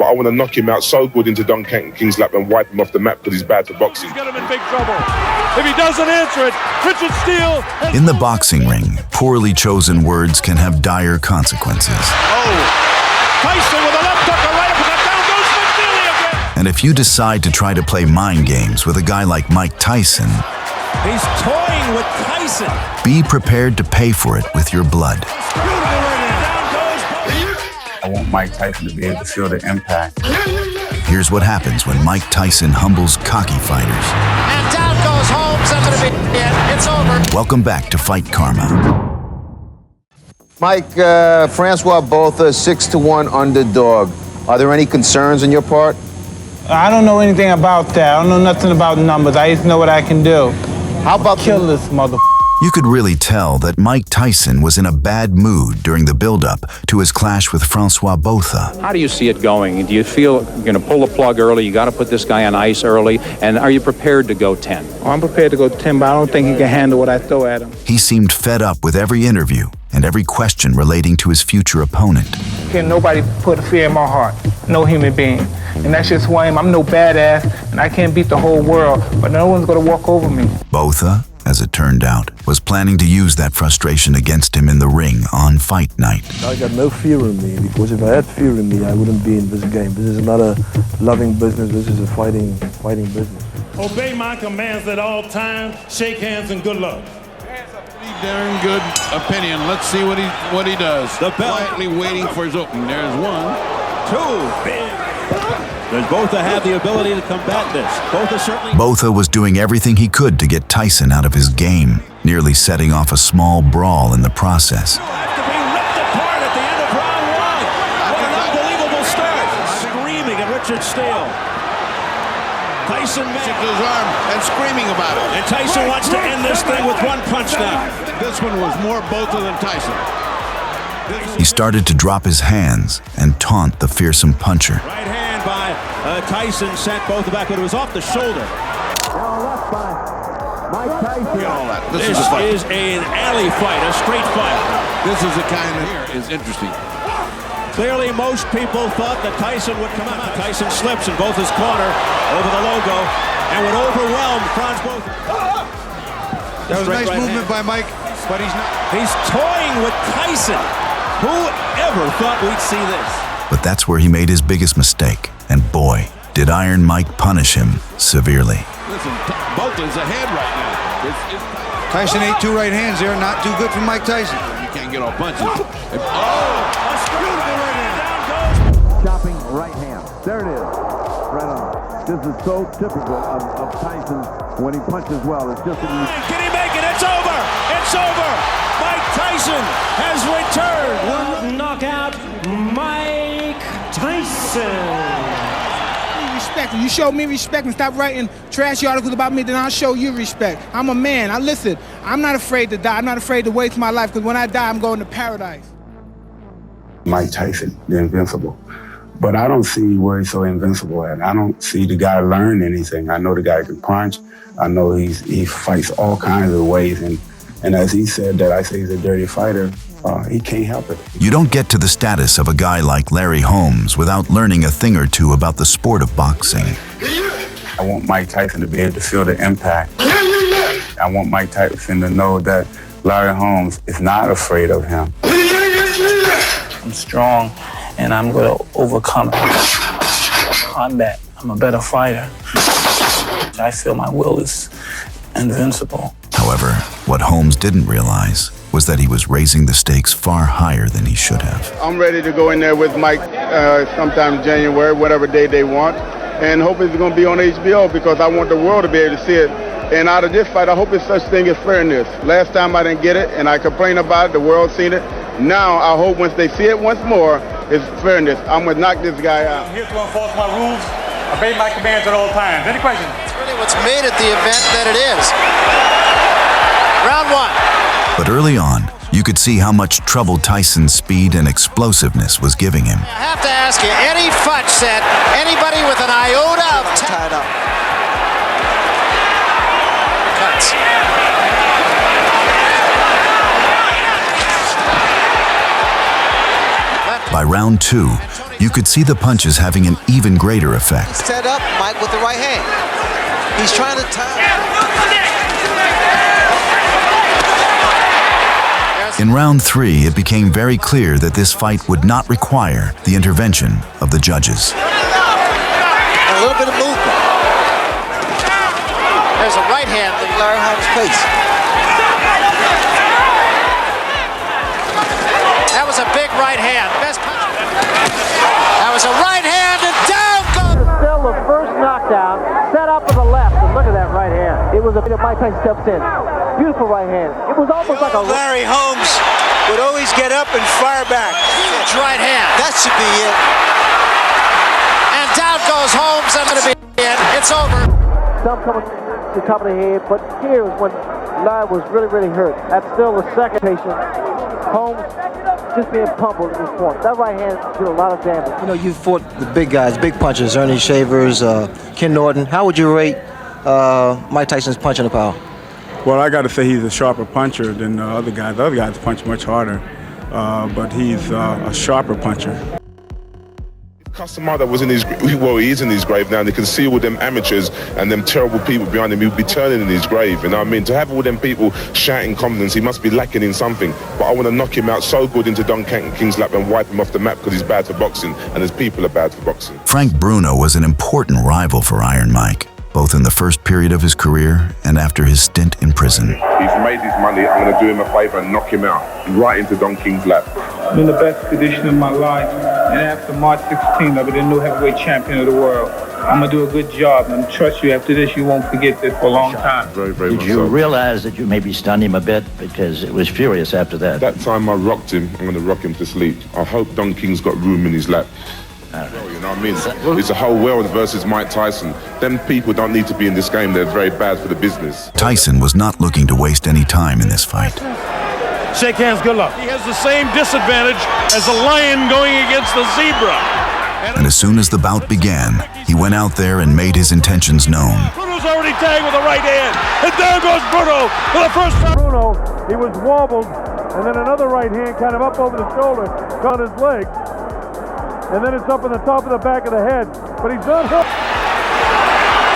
but I want to knock him out so good into Don King's lap and wipe him off the map because he's bad for boxing. He's got him in big trouble. If he doesn't answer it, Richard Steele... In the boxing ring, poorly chosen words can have dire consequences. Tyson with a left hook, a right uppercut, down goes McNeely again. And if you decide to try to play mind games with a guy like Mike Tyson, He's toying with Tyson. be prepared to pay for it with your blood. I want Mike Tyson to be able to feel the impact. Here's what happens when Mike Tyson humbles cocky fighters. And down goes Holmes under the big. It's over. Welcome back to Fight Karma. Mike, Francois Botha, 6-1 underdog. Are there any concerns on your part? I don't know anything about that. I don't know nothing about numbers. I just know what I can do. How about Kill this mother. You could really tell that Mike Tyson was in a bad mood during the build-up to his clash with Francois Botha. How do you see it going? Do you feel you're going to pull the plug early? You got to put this guy on ice early? And are you prepared to go 10? I'm prepared to go 10, but I don't think he can handle what I throw at him. He seemed fed up with every interview and every question relating to his future opponent. Can nobody put fear in my heart? No human being. And that's just who I am. I'm no badass, and I can't beat the whole world, but no one's going to walk over me. Botha, as it turned out, was planning to use that frustration against him in the ring on fight night. I got no fear in me, because if I had fear in me, I wouldn't be in this game. This is not a loving business, this is a fighting business. Obey my commands at all times. Shake hands and good luck. Pretty darn good opinion. Let's see what he does. The bell. Quietly waiting for his opening. There's one. Two. Does Botha have the ability to combat this? Botha certainly... Botha was doing everything he could to get Tyson out of his game, nearly setting off a small brawl in the process. have to be ripped apart at the end of round one. What an unbelievable start. Screaming at Richard Steele. Tyson Took his arm and screaming about it. And Tyson wants to end this thing with one punch now. This one was more Botha than Tyson. He started to drop his hands and taunt the fearsome puncher. Right hand by Tyson sent Botha back, but it was off the shoulder. Look at all that. This is an alley fight, a straight fight. This is the kind that is interesting. Clearly, most people thought that Tyson would come out. Tyson slips in Botha's corner over the logo and would overwhelm Franz Botha. That was a nice movement by Mike, but he's not. He's toying with Tyson. Who ever thought we'd see this? But that's where he made his biggest mistake. And boy, did Iron Mike punish him severely. Listen, Botha's ahead right now. Tyson ate two right hands there, not too good for Mike Tyson. You can't get all punches. Chopping right hand. There it is. Right on. This is so typical of Tyson when he punches well. It's just Can he make it? It's over. It's over. Mike Tyson has returned. One knockout, Mike Tyson. Respect. You show me respect and stop writing trashy articles about me, then I'll show you respect. I'm a man. Listen, I'm not afraid to die. I'm not afraid to waste my life, because when I die, I'm going to paradise. Mike Tyson, the invincible. But I don't see where he's so invincible at. I don't see the guy learn anything. I know the guy can punch. I know he fights all kinds of ways. And as he said that I say he's a dirty fighter, he can't help it. You don't get to the status of a guy like Larry Holmes without learning a thing or two about the sport of boxing. I want Mike Tyson to be able to feel the impact. I want Mike Tyson to know that Larry Holmes is not afraid of him. I'm strong, and I'm going to overcome it. I'm a better fighter. I feel my will is invincible. However, what Holmes didn't realize was that he was raising the stakes far higher than he should have. I'm ready to go in there with Mike sometime in January, whatever day they want, and hope it's going to be on HBO, because I want the world to be able to see it. And out of this fight, I hope it's such thing as fairness. Last time I didn't get it, and I complained about it, the world seen it. Now I hope once they see it once more, it's fairness. I'm going to knock this guy out. I'm here to enforce my rules, obey my commands at all times. Any questions? It's really what's made it the event that it is. Round one. But early on, you could see how much trouble Tyson's speed and explosiveness was giving him. I have to ask you, any fudge set, anybody with an iota of tied up. Cuts. By round two, you could see the punches having an even greater effect. Set up Mike with the right hand. He's trying to time. In round 3, it became very clear that this fight would not require the intervention of the judges. A little bit of movement. There's a right hand in Larry Holmes' face. That was a big right hand. Best punch. That was a right hand and down goes. Still the first knockdown, set up with the left, and look at that right hand. It was a bit of Mike Tyson steps in. Beautiful right hand. It was almost like a... Larry Holmes would always get up and fire back. Huge right hand. That should be it. And down goes Holmes. That's going to be it. It's over. Some coming to the top of the head, but here was when Larry was really, really hurt. That's still the second patient. Holmes just being pummeled at this point. That right hand did a lot of damage. You know, you fought the big guys, big punchers, Ernie Shavers, Ken Norton. How would you rate Mike Tyson's punching power? Well, I got to say he's a sharper puncher than the other guys. The other guys punch much harder, but he's a sharper puncher. Customer that was in his, well, he is in his grave now, and you can see all them amateurs and them terrible people behind him. He'll be turning in his grave. And I mean, to have all them people shouting confidence, he must be lacking in something. But I want to knock him out so good into Don King's lap and wipe him off the map because he's bad for boxing, and his people are bad for boxing. Frank Bruno was an important rival for Iron Mike, both in the first period of his career and after his stint in prison. He's made his money. I'm going to do him a favor and knock him out right into Don King's lap. I'm in the best condition of my life, and after March 16th, I'll be the new heavyweight champion of the world. I'm going to do a good job, and trust you, after this, you won't forget this for a long time. Very, very Did you realize that you maybe stunned him a bit, because it was furious after that? That time I rocked him, I'm going to rock him to sleep. I hope Don King's got room in his lap. You know what I mean? It's a whole world versus Mike Tyson. Them people don't need to be in this game. They're very bad for the business. Tyson was not looking to waste any time in this fight. Shake hands, good luck. He has the same disadvantage as a lion going against the zebra. And as soon as the bout began, he went out there and made his intentions known. Bruno's already tagged with a right hand. And there goes Bruno for the first time. Bruno, he was wobbled, and then another right hand kind of up over the shoulder, got his leg. And then it's up in the top of the back of the head. But he's not hooked.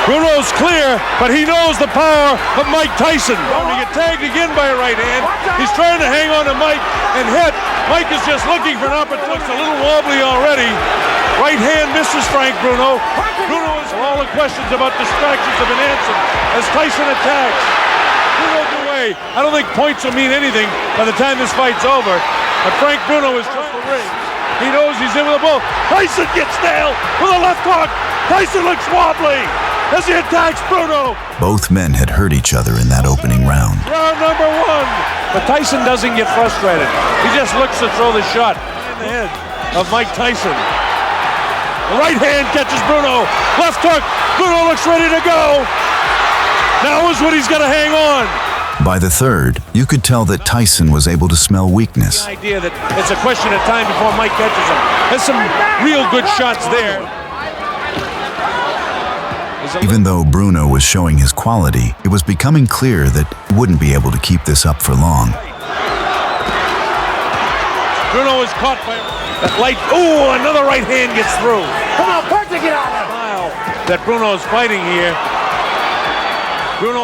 Bruno's clear, but he knows the power of Mike Tyson. Going to get tagged again by a right hand. He's trying to hang on to Mike and hit. Mike is just looking for an opportunity. Looks a little wobbly already. Right hand misses Frank Bruno. Bruno is all the questions about distractions have been answered as Tyson attacks. Bruno's away. I don't think points will mean anything by the time this fight's over. But Frank Bruno is trying to ring. He knows he's in with a bull. Tyson gets nailed with a left hook. Tyson looks wobbly as he attacks Bruno. Both men had hurt each other in that opening round. Round number 1. But Tyson doesn't get frustrated. He just looks to throw the shot in the head of Mike Tyson. The right hand catches Bruno. Left hook. Bruno looks ready to go. Now is when he's going to hang on. By the third, you could tell that Tyson was able to smell weakness. The idea that it's a question of time before Mike catches him. There's some real good shots there. Even though Bruno was showing his quality, it was becoming clear that he wouldn't be able to keep this up for long. Bruno is caught by that light. Ooh, another right hand gets through. Come on, Percy, get out of there. That Bruno's fighting here.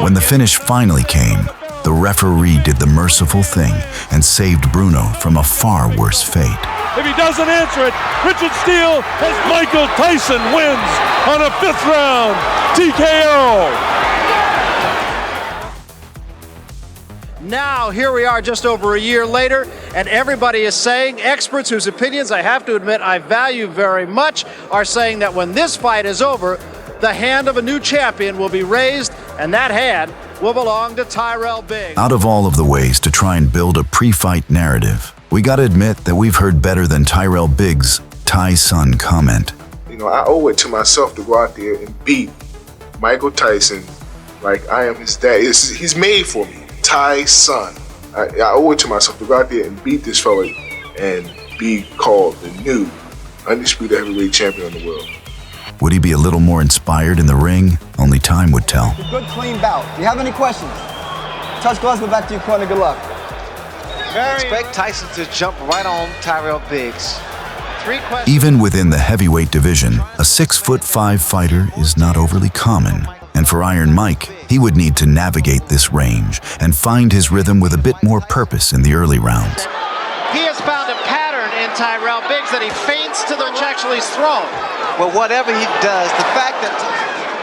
When the finish finally came, the referee did the merciful thing and saved Bruno from a far worse fate. If he doesn't answer it, Richard Steele as Michael Tyson wins on a 5th round TKO. Now, here we are just over a year later, and everybody is saying, experts whose opinions I have to admit I value very much, are saying that when this fight is over, the hand of a new champion will be raised, and that hand will belong to Tyrell Biggs. Out of all of the ways to try and build a pre-fight narrative, we gotta admit that we've heard better than Tyrell Biggs' Ty-son comment. You know, I owe it to myself to go out there and beat Michael Tyson like I am his dad. He's made for me, Ty-son. I owe it to myself to go out there and beat this fella and be called the new undisputed heavyweight champion of the world. Would he be a little more inspired in the ring? Only time would tell. Good, clean bout. Do you have any questions? Touch gloves, go back to your corner. Good luck. Expect Tyson to jump right on Tyrell Biggs. 3 questions. Even within the heavyweight division, a 6'5" fighter is not overly common. And for Iron Mike, he would need to navigate this range and find his rhythm with a bit more purpose in the early rounds. He has found a pattern in Tyrell Biggs that he feints to the actually he's thrown. Well, whatever he does, the fact that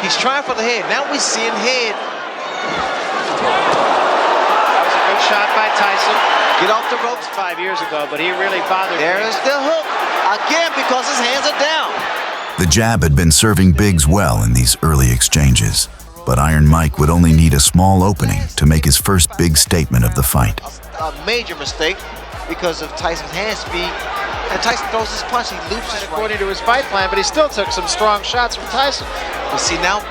he's trying for the head. Now we're seeing head. That was a good shot by Tyson. Get off the ropes. 5 years ago, but he really bothered me. There's the hook. Again, because his hands are down. The jab had been serving Biggs well in these early exchanges, but Iron Mike would only need a small opening to make his first big statement of the fight. A major mistake because of Tyson's hand speed. And Tyson throws his punch, he loops his right. According to his fight plan, but he still took some strong shots from Tyson. You see now,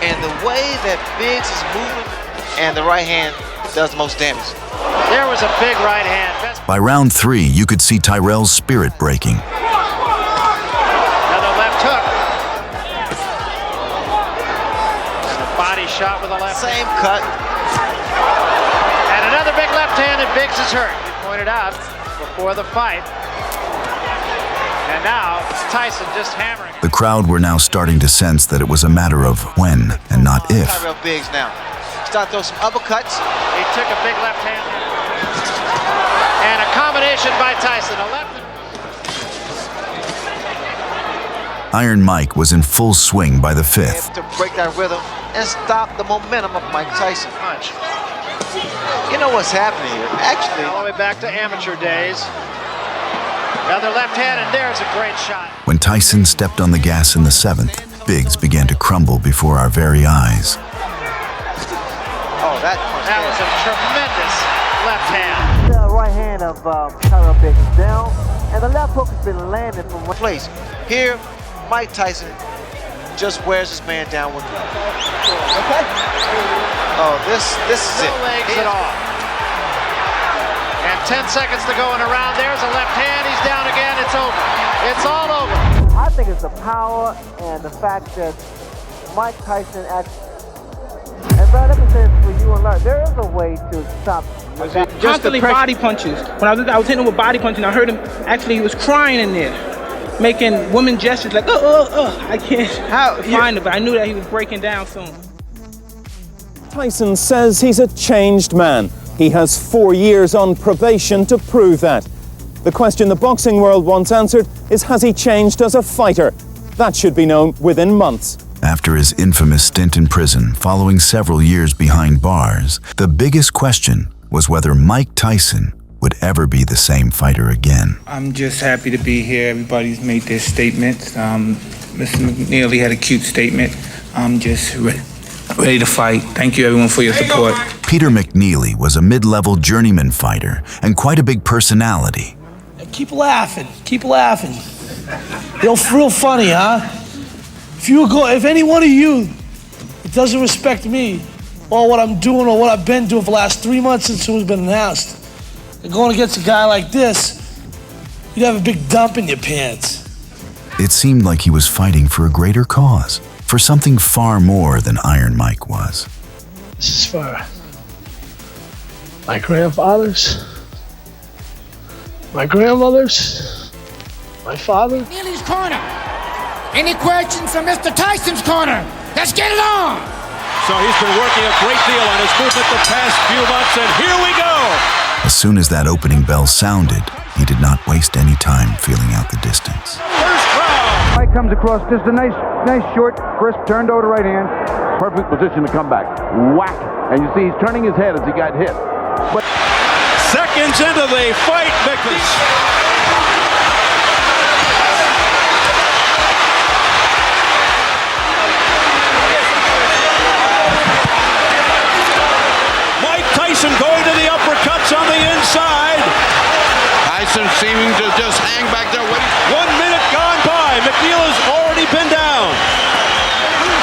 and the way that Biggs is moving, and the right hand does the most damage. There was a big right hand. By round 3, you could see Tyrell's spirit breaking. Another left hook. And a body shot with a left. Same cut. And another big left hand, and Biggs is hurt. He pointed out before the fight. And now it's Tyson just hammering. The crowd were now starting to sense that it was a matter of when and not if. Tyrell Biggs now. Start throwing some uppercuts. He took a big left hand. And a combination by Tyson. A left. Iron Mike was in full swing by the 5th. To break that rhythm and stop the momentum of Mike Tyson. Punch. You know what's happening here? Actually, all the way back to amateur days. Another left hand, and there's a great shot. When Tyson stepped on the gas in the 7th, Biggs began to crumble before our very eyes. Oh, that was a tremendous left hand. The right hand of Tyrell Biggs down, and the left hook has been landing from one place. Here, Mike Tyson just wears this man down with him. Okay. Oh, this is it. No legs at all. And 10 seconds to go in a round. There's a left hand. He's down again. It's over. It's all over. I think it's the power and the fact that Mike Tyson actually. And Brad, let me say this for you and Larry. There is a way to stop. Constantly body punches. When I was hitting him with body punching, I heard him, actually he was crying in there, making woman gestures like, I can't find it, but I knew that he was breaking down soon. Tyson says he's a changed man. He has 4 years on probation to prove that. The question the boxing world wants answered is, has he changed as a fighter? That should be known within months. After his infamous stint in prison, following several years behind bars, the biggest question was whether Mike Tyson would ever be the same fighter again. I'm just happy to be here. Everybody's made their statements. Mr. McNeely had a cute statement. I'm just ready to fight. Thank you, everyone, for your support. Peter McNeely was a mid-level journeyman fighter and quite a big personality. Keep laughing. Keep laughing. Real funny, huh? If any one of you that doesn't respect me or what I'm doing or what I've been doing for the last 3 months since it was been announced, and going against a guy like this, you'd have a big dump in your pants. It seemed like he was fighting for a greater cause, for something far more than Iron Mike was. This is for my grandfathers, my grandmothers, my father. Neely's corner. Any questions from Mr. Tyson's corner? Let's get it on! So he's been working a great deal on his movement the past few months, and here we go! As soon as that opening bell sounded, he did not waste any time feeling out the distance. First round! Mike comes across, just a nice short, crisp, turned over the right hand. Perfect position to come back. Whack! And you see he's turning his head as he got hit. But seconds into the fight, Nicholas. Tyson going to the uppercuts on the inside. Tyson seeming to just hang back there waiting. 1 minute gone by. McNeely's already been down.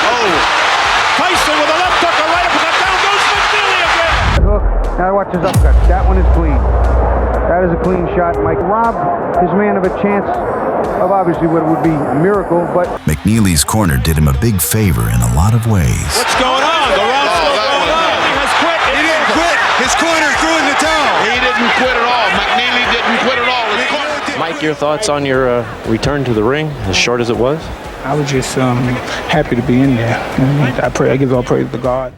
Oh. Tyson with a left hook, a right uppercut. Down goes McNeely again. Hook. Now watch his uppercut. That one is clean. That is a clean shot. Mike robbed his man of a chance of obviously what would be a miracle, but McNeely's corner did him a big favor in a lot of ways. What's going on? The round's still going on. He has quit. He didn't quit. His corner threw in the towel. He didn't quit at all. McNeely didn't quit at all. His corner Mike, your thoughts on your return to the ring, as short as it was? I was just happy to be in there. I give all praise to God.